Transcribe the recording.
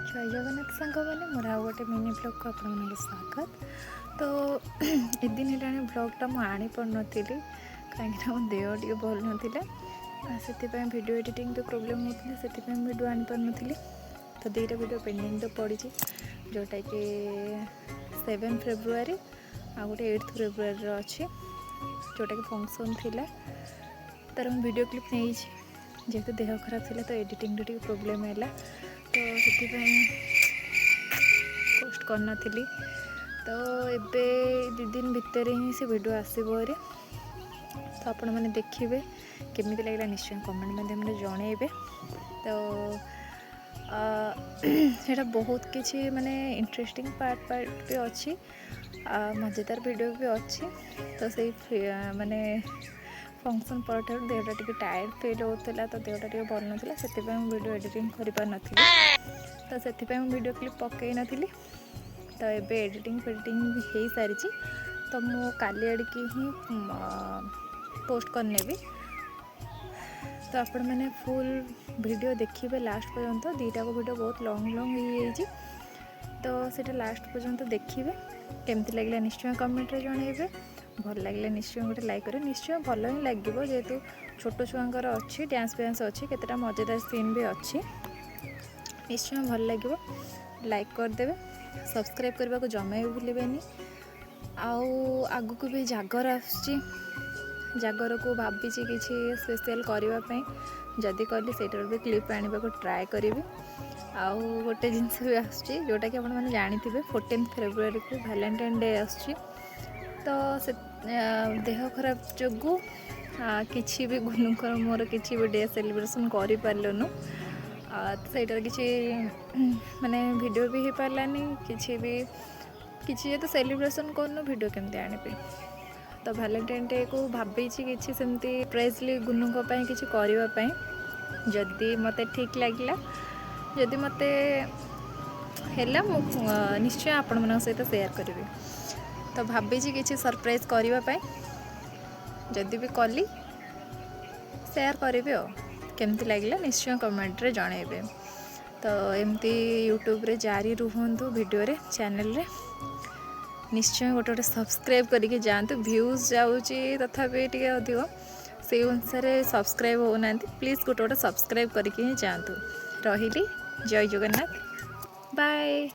जय जगन्नाथ सांग मैंने मोर आ गोटे मिनी ब्लॉग को आप स्वागत। तो ए दिन है ब्लॉगटा मुझे आनी पड़ नी कहीं मो देह टे भल नाला से वीडियो एडिटिंग तो प्रोब्लेम होता से वीडियो आनी पार नी। तो दुईटा वीडियो पेंडिंग तो पड़ी जोटा कि 7 फेब्रुआरी आ गोटे 8 फेब्रुआरी अच्छी जोटा कि फंक्शन थिला तार वीडियो क्लिप नहीं जेहेतु देह खराब थी तो एडिटिंग टे प्रोब्लेम है तो से पोस्ट करना तो एबे 2 दिन भितर ही से वीडियो आसो तो आपण मैंने देखिए केमी लगे निश्चय कमेंट माध्यम जनइबे। तो ये बहुत किसी माने इंटरेस्टिंग पार्ट भी अच्छी मजेदार वीडियो भी अच्छी। तो से माने फंक्शन पर देहटा टी टायर्ड फिल होता तो देहटा टी भल नाला से वीडियो एडिटिंग कर पार नी तो से वीडियो क्लिप पकई नी। तो एबे एडिटिंग फेडिटिंग भी हो सारी तो मु काली आड़की ही पोस्ट करने भी। तो आपण मैंने फुल वीडियो देखिए लास्ट पर्यंत दीटा को वीडियो बहुत लॉन्ग लॉन्ग तो सीटा लास्ट पर्यंत देखिए केमती लगे निश्चय कमेंट रे जनइबे। भल लगे निश्चय गोटे लाइक करें निश्चय भल ही लगे जेहेतु छोट छुआंकर अच्छी डांस फैंस अच्छी केतेटा मजेदार सीन भी अच्छी निश्चय भल लगे लाइक करदे सब्सक्राइब करने को जमा भी भूलें। आगु को भी जागर आसुची जागर को भावी किसी स्पेशल करने जदि कली से भी क्लिप आने को ट्राए करी। आउ गोटे जिनस भी आसुची जोटा कि आप जानी 14 फेब्रुआरी को वैलेंटाइन डे आसुची तो से देह खराब जो किसी भी गुनुकर मोर किसी भी डे सेलिब्रेशन कर पार्लुनु सहीटार किसी माने वीडियो भी हो पारानी किसी तो सेलिब्रेशन करनु वीडियो केमती आने तो वैलेंटाइन डे को भाई कि सेमती प्राइजली गुनुक किसी करने जदि मते ठीक लगे जदि मते हैला निश्चय आपण मन सहित शेयर करी। तो भाई किसी सरप्राइज करने जदि भी कली शेयर करी केमती लगे निश्चय कमेंट रे जनइबे। तो एमती यूट्यूब रे जारी रुहंतु वीडियो रे चैनल रे निश्चय गोटे गोटे सब्सक्राइब करके जातु व्यूज जाऊँगी तथापि टे अधिक से अनुसार सब्सक्राइब होना प्लीज़ गोटे गोटे सब्सक्राइब करके ही जातु। रही जय जगन्नाथ बाय।